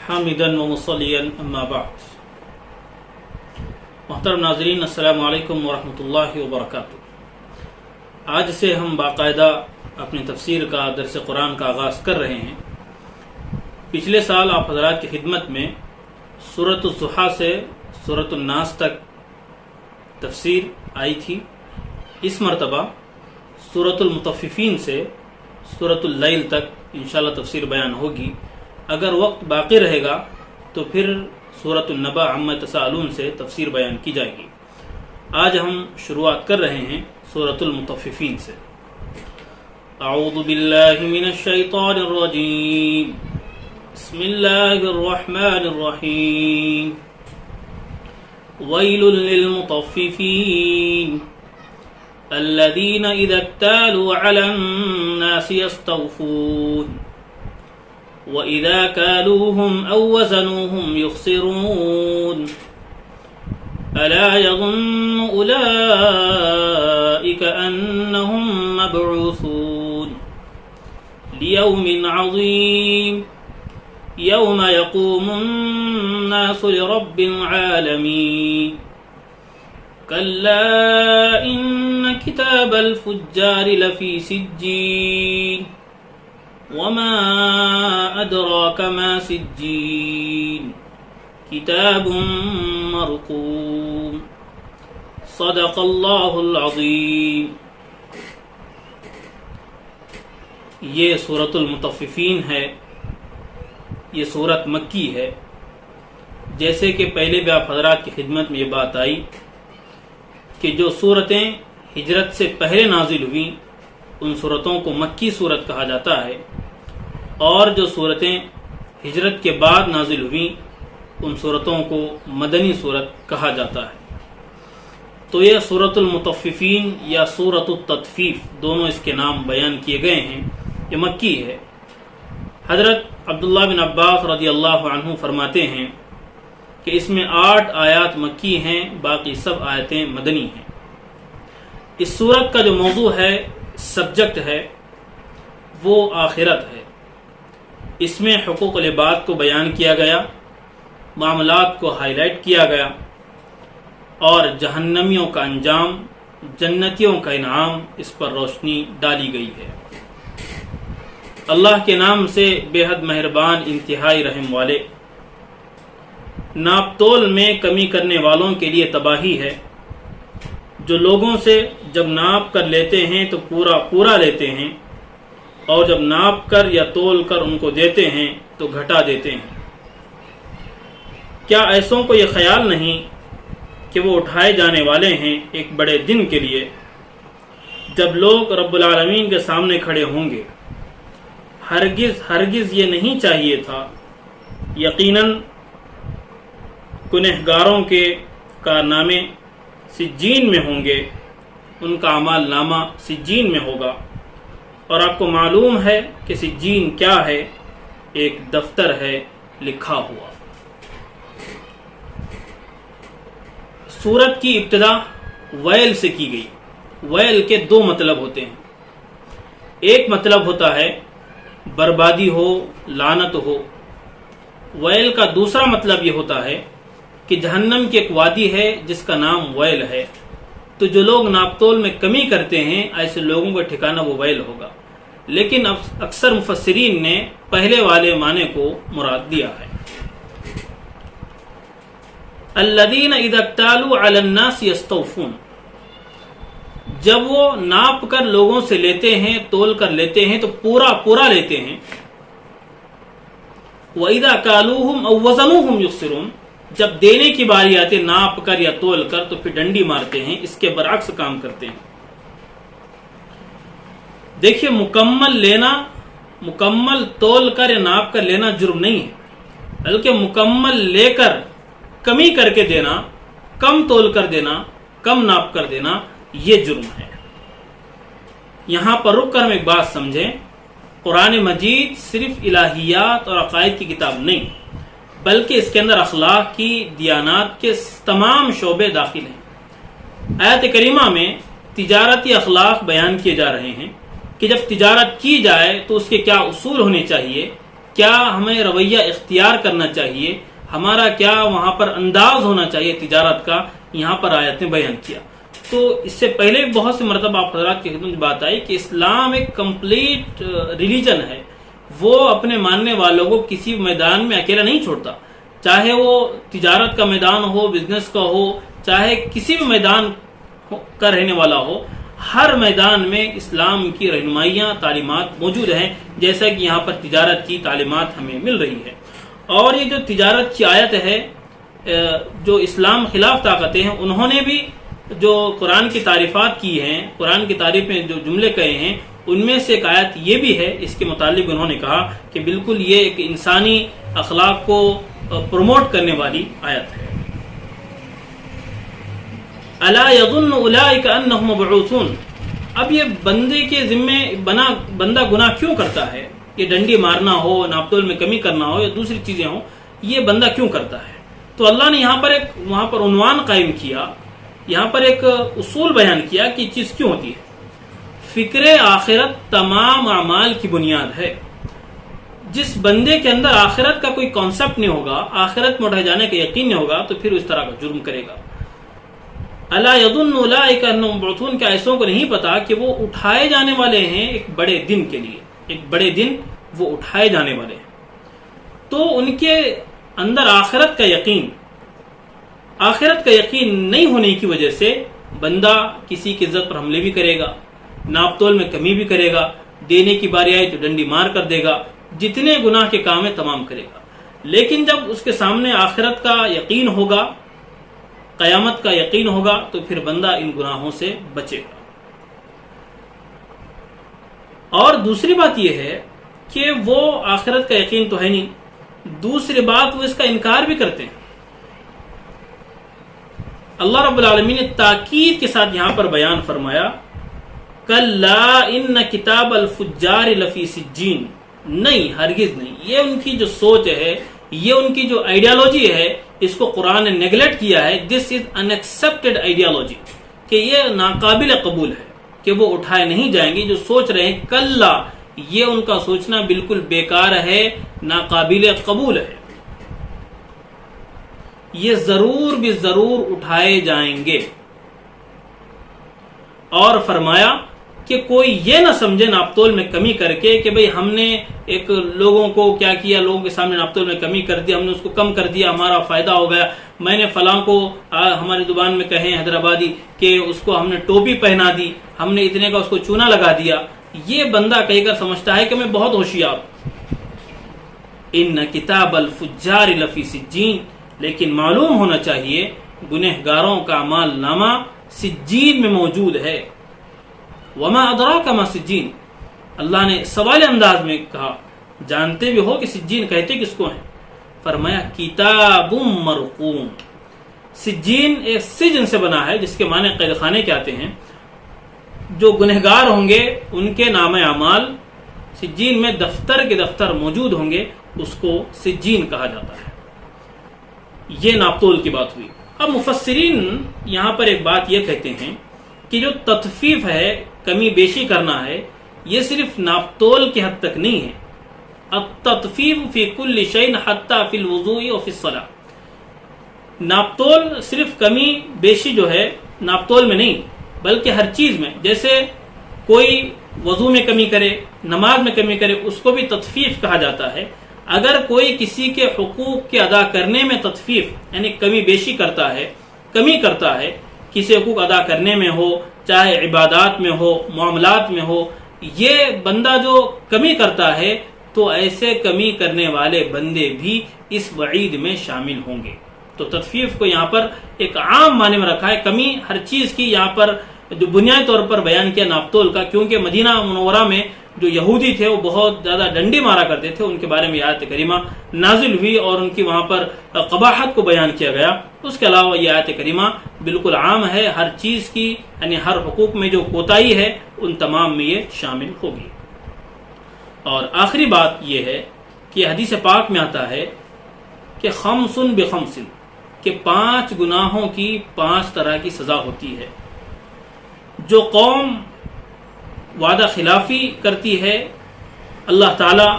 حامدن و مصلیًا اما بعد۔ محترم ناظرین، السلام علیکم ورحمۃ اللہ وبرکاتہ۔ آج سے ہم باقاعدہ اپنی تفسیر کا درس قرآن کا آغاز کر رہے ہیں۔ پچھلے سال آپ حضرات کی خدمت میں سورۃ الضحیٰ سے سورۃ الناس تک تفسیر آئی تھی۔ اس مرتبہ سورۃ المطففین سے سورۃ اللیل تک انشاءاللہ تفسیر بیان ہوگی۔ اگر وقت باقی رہے گا تو پھر سورۃ النبأ عما یتساءلون سے تفسیر بیان کی جائے گی۔ آج ہم شروعات کر رہے ہیں سورۃ المطففین سے۔ اعوذ باللہ من الشیطان الرجیم، بسم اللہ الرحمن الرحیم۔ ویل للمطففین الذین اذا اکتالوا علی الناس یستوفون وَإِذَا كَالُوهُمْ أَوْ وَزَنُوهُمْ يُخْسِرُونَ أَلَا يَظُنُّ أُولَئِكَ أَنَّهُمْ مَبْعُوثُونَ لِيَوْمٍ عَظِيمٍ يَوْمَ يَقُومُ النَّاسُ لِرَبِّ الْعَالَمِينَ كَلَّا إِنَّ كِتَابَ الْفُجَّارِ لَفِي سِجِّينٍ وما أدراك ما سجين كتاب مرقوم صدق اللہ العظیم۔ یہ سورۃ المطففین ہے۔ یہ سورت مکی ہے۔ جیسے کہ پہلے بھی آپ حضرات کی خدمت میں یہ بات آئی کہ جو سورتیں ہجرت سے پہلے نازل ہوئیں ان صورتوں کو مکی صورت کہا جاتا ہے، اور جو صورتیں ہجرت کے بعد نازل ہوئیں ان صورتوں کو مدنی صورت کہا جاتا ہے۔ تو یہ سورۃ المطففین یا سورۃ التطفیف دونوں اس کے نام بیان کیے گئے ہیں۔ یہ مکی ہے۔ حضرت عبداللہ بن عباس رضی اللہ عنہ فرماتے ہیں کہ اس میں 8 آیات مکی ہیں، باقی سب آیتیں مدنی ہیں۔ اس سورت کا جو موضوع ہے، سبجیکٹ ہے، وہ آخرت ہے۔ اس میں حقوق العباد کو بیان کیا گیا، معاملات کو ہائی لائٹ کیا گیا، اور جہنمیوں کا انجام، جنتیوں کا انعام، اس پر روشنی ڈالی گئی ہے۔ اللہ کے نام سے بے حد مہربان، انتہائی رحم والے۔ ناپ تول میں کمی کرنے والوں کے لیے تباہی ہے، جو لوگوں سے جب ناپ کر لیتے ہیں تو پورا لیتے ہیں، اور جب ناپ کر یا تول کر ان کو دیتے ہیں تو گھٹا دیتے ہیں۔ کیا ایسوں کو یہ خیال نہیں کہ وہ اٹھائے جانے والے ہیں ایک بڑے دن کے لیے، جب لوگ رب العالمین کے سامنے کھڑے ہوں گے؟ ہرگز یہ نہیں چاہیے تھا۔ یقیناً گنہگاروں کے کارنامے سجین میں ہوں گے، ان کا اعمال نامہ سجین میں ہوگا، اور آپ کو معلوم ہے کہ سجین کیا ہے؟ ایک دفتر ہے لکھا ہوا۔ سورت کی ابتدا ویل سے کی گئی۔ ویل کے 2 مطلب ہوتے ہیں۔ ایک مطلب ہوتا ہے بربادی ہو، لعنت ہو۔ ویل کا دوسرا مطلب یہ ہوتا ہے کہ جہنم کی ایک وادی ہے جس کا نام ویل ہے، تو جو لوگ ناپتول میں کمی کرتے ہیں ایسے لوگوں کا ٹھکانہ وہ ویل ہوگا۔ لیکن اکثر مفسرین نے پہلے والے معنی کو مراد دیا ہے۔ الذین اذا اکتالوا علی الناس یستوفون، جب وہ ناپ کر لوگوں سے لیتے ہیں، تول کر لیتے ہیں تو پورا لیتے ہیں۔ وَإِذَا كَالُوهُمْ أَوْ وَزَنُوهُمْ يُخْسِرُونَ، جب دینے کی باری آتی ناپ کر یا تول کر تو پھر ڈنڈی مارتے ہیں، اس کے برعکس کام کرتے ہیں۔ دیکھیے، مکمل تول کر یا ناپ کر لینا جرم نہیں ہے، بلکہ مکمل لے کر کمی کر کے دینا، کم تول کر دینا، کم ناپ کر دینا، یہ جرم ہے۔ یہاں پر رک کر ہم ایک بات سمجھیں، قرآن مجید صرف الہیات اور عقائد کی کتاب نہیں، بلکہ اس کے اندر اخلاق کی، دیانات کے تمام شعبے داخل ہیں۔ آیت کریمہ میں تجارتی اخلاق بیان کیے جا رہے ہیں کہ جب تجارت کی جائے تو اس کے کیا اصول ہونے چاہیے، کیا ہمیں رویہ اختیار کرنا چاہیے، ہمارا کیا وہاں پر انداز ہونا چاہیے تجارت کا، یہاں پر آیت نے بیان کیا۔ تو اس سے پہلے بھی بہت سے مرتبہ آپ حضرات کی خدمت میں بات آئی کہ اسلام ایک کمپلیٹ ریلیجن ہے، وہ اپنے ماننے والوں کو کسی میدان میں اکیلا نہیں چھوڑتا، چاہے وہ تجارت کا میدان ہو، بزنس کا ہو، چاہے کسی بھی میدان کا رہنے والا ہو، ہر میدان میں اسلام کی رہنمائیاں، تعلیمات موجود ہیں، جیسا کہ یہاں پر تجارت کی تعلیمات ہمیں مل رہی ہے۔ اور یہ جو تجارت کی آیت ہے، جو اسلام خلاف طاقتیں ہیں، انہوں نے بھی جو قرآن کی تعریفات کی ہیں، قرآن کی تعریف میں جو جملے کہے ہیں، ان میں سے ایک آیت یہ بھی ہے، اس کے متعلق انہوں نے کہا کہ بالکل یہ ایک انسانی اخلاق کو پروموٹ کرنے والی آیت ہے۔ الا یظن اولئک انہم مبعوثون۔ اب یہ بندے کے ذمے بندہ گناہ کیوں کرتا ہے؟ یہ ڈنڈی مارنا ہو، ناپ تول میں کمی کرنا ہو یا دوسری چیزیں ہوں، یہ بندہ کیوں کرتا ہے؟ تو اللہ نے وہاں پر عنوان قائم کیا، یہاں پر ایک اصول بیان کیا کہ یہ چیز کیوں ہوتی ہے۔ فکر آخرت تمام اعمال کی بنیاد ہے۔ جس بندے کے اندر آخرت کا کوئی کانسیپٹ نہیں ہوگا، آخرت میں اٹھائے جانے کا یقین نہیں ہوگا، تو پھر اس طرح کا جرم کرے گا۔ الا یظن اولئک انہم مبعوثون، کہ ایسوں کو نہیں پتا کہ وہ اٹھائے جانے والے ہیں ایک بڑے دن کے لیے، ایک بڑے دن وہ اٹھائے جانے والے ہیں۔ تو ان کے اندر آخرت کا یقین نہیں ہونے کی وجہ سے بندہ کسی کی عزت پر حملے بھی کرے گا، ناپ تول میں کمی بھی کرے گا، دینے کی باری آئی تو ڈنڈی مار کر دے گا، جتنے گناہ کے کام ہے تمام کرے گا۔ لیکن جب اس کے سامنے آخرت کا یقین ہوگا، قیامت کا یقین ہوگا، تو پھر بندہ ان گناہوں سے بچے گا۔ اور دوسری بات یہ ہے کہ وہ آخرت کا یقین تو ہے نہیں، دوسری بات وہ اس کا انکار بھی کرتے ہیں۔ اللہ رب العالمین نے تاکید کے ساتھ یہاں پر بیان فرمایا، کلا ان کتاب الفجار لفی سجین، نہیں، ہرگز نہیں، یہ ان کی جو سوچ ہے، یہ ان کی جو آئیڈیالوجی ہے، اس کو قرآن نے نیگلیکٹ کیا ہے۔ دس از ان ایکسیپٹڈ آئیڈیالوجی، کہ یہ ناقابل قبول ہے، کہ وہ اٹھائے نہیں جائیں گے۔ جو سوچ رہے ہیں کلا، یہ ان کا سوچنا بالکل بیکار ہے، ناقابل قبول ہے۔ یہ ضرور بھی ضرور اٹھائے جائیں گے۔ اور فرمایا کہ کوئی یہ نہ سمجھے ناپتول میں کمی کر کے کہ بھئی ہم نے ایک لوگوں کو کیا کیا، لوگوں کے سامنے ناپتول میں کمی کر دیا، ہم نے اس کو کم کر دیا، ہمارا فائدہ ہو گیا، میں نے فلاں کو، ہماری زبان میں کہیں حیدرآبادی، کہ اس کو ہم نے ٹوپی پہنا دی، ہم نے اتنے کا اس کو چونا لگا دیا۔ یہ بندہ کہہ کر سمجھتا ہے کہ میں بہت ہوشیار ہوں۔ ان کتاب الفجار لفی سجین، لیکن معلوم ہونا چاہیے گنہگاروں کا اعمال نامہ سجین میں موجود ہے۔ وما ادراک ما سجین، اللہ نے سوال انداز میں کہا، جانتے بھی ہو کہ سجین کہتے کس کو ہیں؟ فرمایا کتاب مرقوم۔ سجین ایک سجن سے بنا ہے، جس کے معنی قید خانے کے آتے ہیں۔ جو گنہگار ہوں گے ان کے نام اعمال سجین میں دفتر کے دفتر موجود ہوں گے، اس کو سجین کہا جاتا ہے۔ یہ ناپتول کی بات ہوئی۔ اب مفسرین یہاں پر ایک بات یہ کہتے ہیں کہ جو تطفیف ہے، کمی بیشی کرنا ہے، یہ صرف ناپتول کی حد تک نہیں ہے۔ التطفیف فی کل شیء حتی فی الوضوء و فی الصلاۃ، ناپتول صرف کمی بیشی جو ہے ناپتول میں نہیں بلکہ ہر چیز میں۔ جیسے کوئی وضو میں کمی کرے، نماز میں کمی کرے، اس کو بھی تطفیف کہا جاتا ہے۔ اگر کوئی کسی کے حقوق کے ادا کرنے میں تطفیف یعنی کمی بیشی کرتا ہے، کمی کرتا ہے، کسی حقوق ادا کرنے میں ہو، چاہے عبادات میں ہو، معاملات میں ہو، یہ بندہ جو کمی کرتا ہے تو ایسے کمی کرنے والے بندے بھی اس وعید میں شامل ہوں گے۔ تو تطفیف کو یہاں پر ایک عام معنی میں رکھا ہے، کمی ہر چیز کی یہاں پر جو بنیادی طور پر بیان کیا ناپتول کا، کیونکہ مدینہ منورہ میں جو یہودی تھے وہ بہت زیادہ ڈنڈی مارا کرتے تھے، ان کے بارے میں آیت کریمہ نازل ہوئی اور ان کی وہاں پر قباحت کو بیان کیا گیا۔ اس کے علاوہ یہ آیت کریمہ بالکل عام ہے، ہر چیز کی یعنی ہر حقوق میں جو کوتاہی ہے ان تمام میں یہ شامل ہوگی۔ اور آخری بات یہ ہے کہ حدیث پاک میں آتا ہے کہ خمس بخمس، کہ 5 گناہوں کی 5 طرح کی سزا ہوتی ہے۔ جو قوم وعدہ خلافی کرتی ہے، اللہ تعالیٰ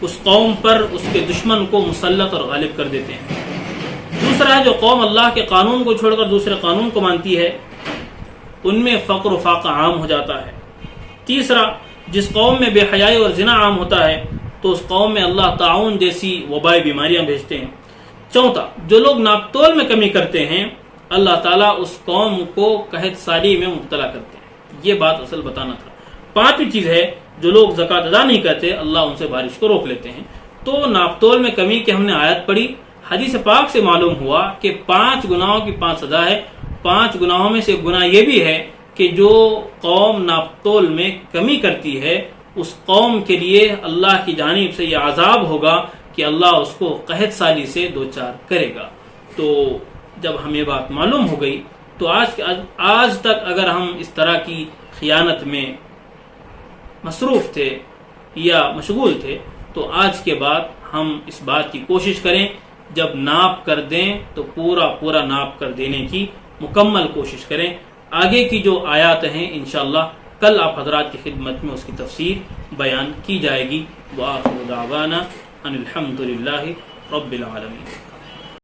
اس قوم پر اس کے دشمن کو مسلط اور غالب کر دیتے ہیں۔ دوسرا ہے جو قوم اللہ کے قانون کو چھوڑ کر دوسرے قانون کو مانتی ہے، ان میں فقر و فاقہ عام ہو جاتا ہے۔ تیسرا، جس قوم میں بے حیائی اور زنا عام ہوتا ہے تو اس قوم میں اللہ طاعون جیسی وبائی بیماریاں بھیجتے ہیں۔ چوتھا، جو لوگ ناپ تول میں کمی کرتے ہیں اللہ تعالیٰ اس قوم کو قحط سالی میں مبتلا کرتے ہیں۔ یہ بات اصل بتانا تھا۔ پانچویں چیز ہے جو لوگ زکوٰۃ ادا نہیں کرتے اللہ ان سے بارش کو روک لیتے ہیں۔ تو ناپ تول میں کمی کی ہم نے آیت پڑھی، حدیث پاک سے معلوم ہوا کہ 5 گناہوں کی 5 سزا ہے۔ 5 گناہوں میں سے گناہ یہ بھی ہے کہ جو قوم ناپ تول میں کمی کرتی ہے اس قوم کے لیے اللہ کی جانب سے یہ عذاب ہوگا کہ اللہ اس کو قحط سالی سے دوچار کرے گا۔ تو جب ہمیں بات معلوم ہو گئی تو آج تک اگر ہم اس طرح کی خیانت میں مصروف تھے یا مشغول تھے تو آج کے بعد ہم اس بات کی کوشش کریں جب ناپ کر دیں تو پورا ناپ کر دینے کی مکمل کوشش کریں۔ آگے کی جو آیات ہیں انشاءاللہ کل آپ حضرات کی خدمت میں اس کی تفسیر بیان کی جائے گی۔ وآخر دعوانا ان الحمد للہ رب العالمین۔